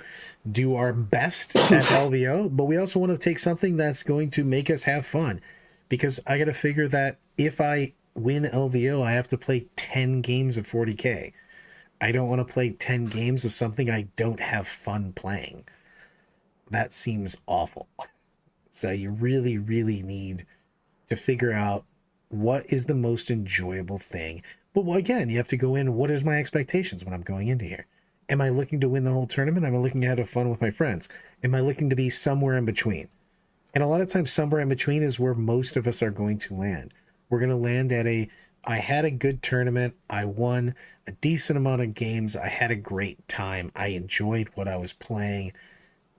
do our best at LVO, but we also want to take something that's going to make us have fun, because I got to figure that if I win LVO, I have to play 10 games of 40K. I don't want to play 10 games of something I don't have fun playing. That seems awful. So you really, really need to figure out what is the most enjoyable thing. But again, you have to go in, what is my expectations when I'm going into here? Am I looking to win the whole tournament? Am I looking to have fun with my friends? Am I looking to be somewhere in between? And a lot of times somewhere in between is where most of us are going to land. We're going to land at I had a good tournament. I won a decent amount of games. I had a great time. I enjoyed what I was playing.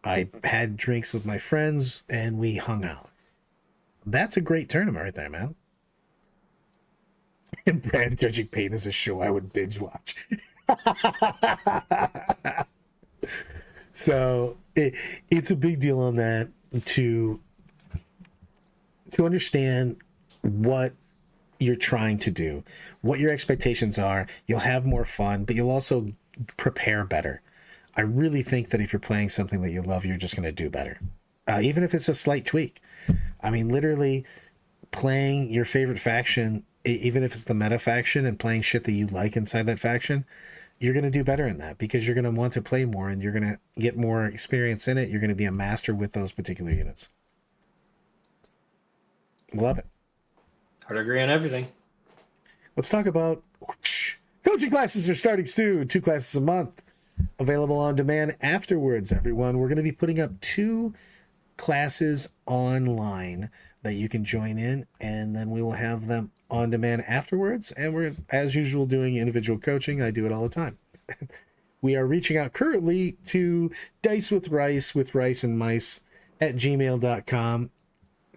I had drinks with my friends and we hung out. That's a great tournament right there, man. And Brand judging pain is a show I would binge watch. So it's a big deal on that to understand what you're trying to do, what your expectations are. You'll have more fun, but you'll also prepare better. I really think that if you're playing something that you love, you're just going to do better, even if it's a slight tweak. I mean, literally playing your favorite faction, even if it's the meta faction, and playing shit that you like inside that faction, you're going to do better in that because you're going to want to play more and you're going to get more experience in it. You're going to be a master with those particular units. Love it. Hard to agree on everything. Let's talk about coaching classes are starting soon. 2 classes a month available on demand afterwards, everyone. We're going to be putting up 2 classes online that you can join in, and then we will have them on demand afterwards. And we're, as usual, doing individual coaching. I do it all the time. We are reaching out currently to dice with rice and mice at gmail.com.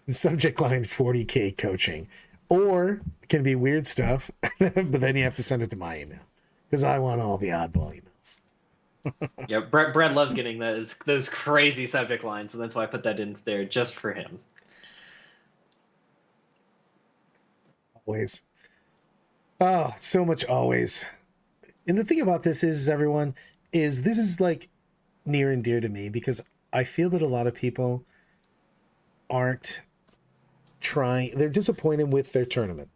Subject line 40K coaching. or it can be weird stuff, but then you have to send it to my email because I want all the oddball emails. Yeah, Brad loves getting those crazy subject lines, and that's why I put that in there just for him. Always. Oh, so much always. And the thing about this is, everyone, is this is like near and dear to me because I feel that a lot of people aren't trying, they're disappointed with their tournament.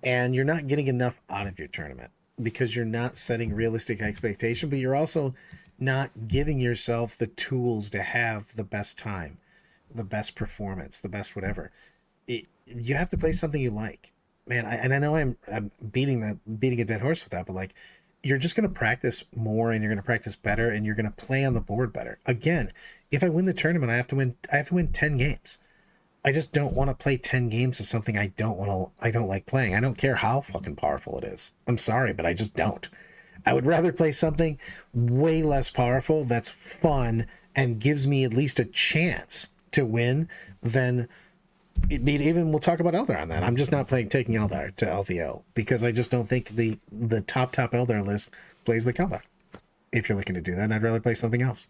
And you're not getting enough out of your tournament because you're not setting realistic expectation, but you're also not giving yourself the tools to have the best time, the best performance, the best whatever. You have to play something you like, man. And I know I'm beating a dead horse with that, but like, you're just going to practice more and you're going to practice better and you're going to play on the board better. Again, if I win the tournament, I have to win 10 games. I just don't want to play 10 games of something I don't like playing. I don't care how fucking powerful it is. I'm sorry, but I just don't. I would rather play something way less powerful that's fun and gives me at least a chance to win than even we'll talk about Eldar on that. I'm just not taking Eldar to LVO because I just don't think the top Eldar list plays like Eldar. If you're looking to do that, I'd rather play something else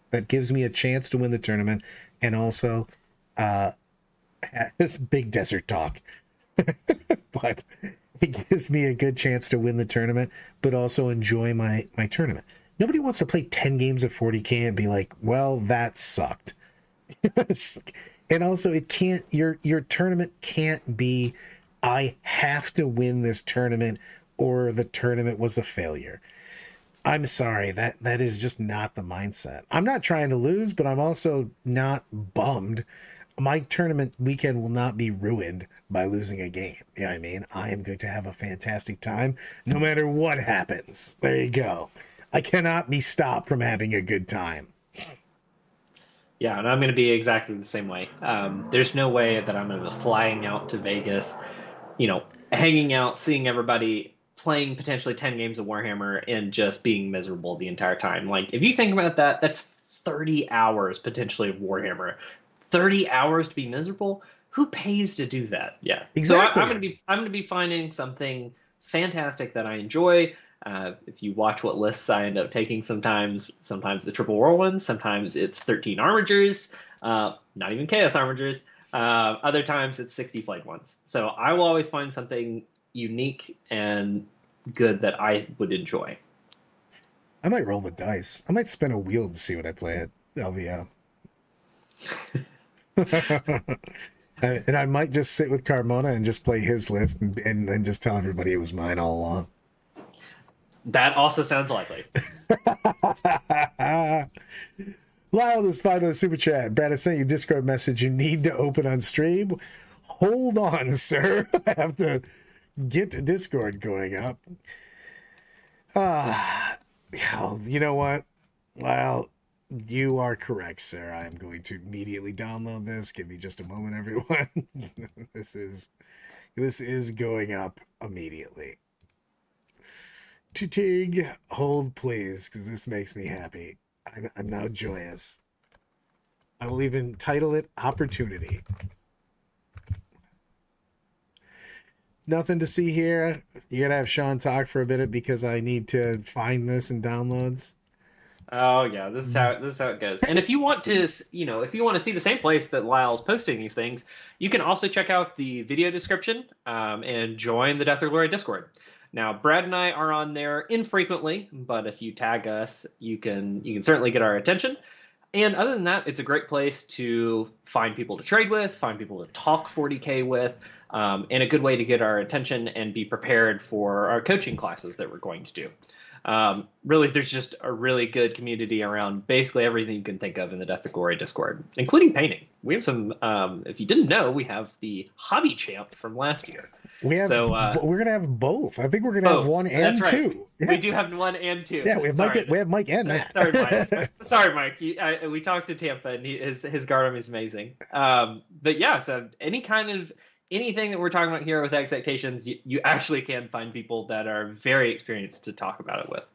that gives me a chance to win the tournament and also this big desert talk. But it gives me a good chance to win the tournament, but also enjoy my tournament. Nobody wants to play 10 games of 40k and be like, well, that sucked. And also it can't, your tournament can't be, I have to win this tournament or the tournament was a failure. I'm sorry, that is just not the mindset. I'm not trying to lose, but I'm also not bummed. My tournament weekend will not be ruined by losing a game. You know what I mean? I am going to have a fantastic time no matter what happens. There you go. I cannot be stopped from having a good time. Yeah, and I'm going to be exactly the same way. There's no way that I'm going to be flying out to Vegas, hanging out, seeing everybody playing potentially 10 games of Warhammer and just being miserable the entire time. Like, if you think about that, that's 30 hours potentially of Warhammer. 30 hours to be miserable? Who pays to do that? Yeah. Exactly. So I'm going to be finding something fantastic that I enjoy. If you watch what lists I end up taking, sometimes the triple whirlwinds, sometimes it's 13 armigers, not even chaos armigers. Other times it's 60 flayed ones. So I will always find something unique and good that I would enjoy. I might roll the dice. I might spin a wheel to see what I play at LVO. And I might just sit with Carmona and just play his list and then just tell everybody it was mine all along. That also sounds likely. Lyle is fine with the super chat. Brad, I sent you a Discord message you need to open on stream. Hold on, sir. I have to get Discord going up. You know what, Lyle? You are correct, sir. I am going to immediately download this. Give me just a moment, everyone. This is going up immediately. Tig, hold please, because this makes me happy. I'm now joyous. I will even title it Opportunity. Nothing to see here. You gotta have Sean talk for a bit because I need to find this in downloads. Oh yeah, this is how it goes. And if you want to, if you want to see the same place that Lyle's posting these things, you can also check out the video description and join the Death or Glory Discord. Now, Brad and I are on there infrequently, but if you tag us, you can certainly get our attention. And other than that, it's a great place to find people to trade with, find people to talk 40K with, and a good way to get our attention and be prepared for our coaching classes that we're going to do. Really, there's just a really good community around basically everything you can think of in the Death or Glory Discord, including painting. We have some, if you didn't know, we have the Hobby Champ from last year. We have, we're going to have both. I think we're going to have one and That's right. two. We do have one and two. Yeah, we have Mike and Matt. Sorry, Mike. Sorry, Mike. We talked to Tampa, and his Garden is amazing. But yeah, so anything that we're talking about here with Expectations, you actually can find people that are very experienced to talk about it with.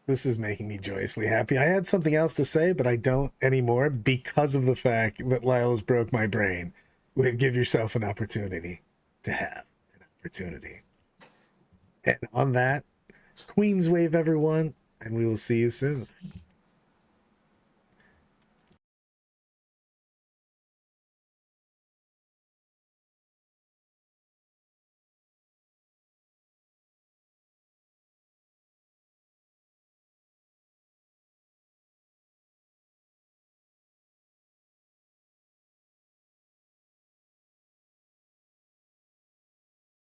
This is making me joyously happy. I had something else to say, but I don't anymore because of the fact that Lyle has broke my brain. Give yourself an opportunity. to have an opportunity. And on that, Queens wave, everyone, and we will see you soon.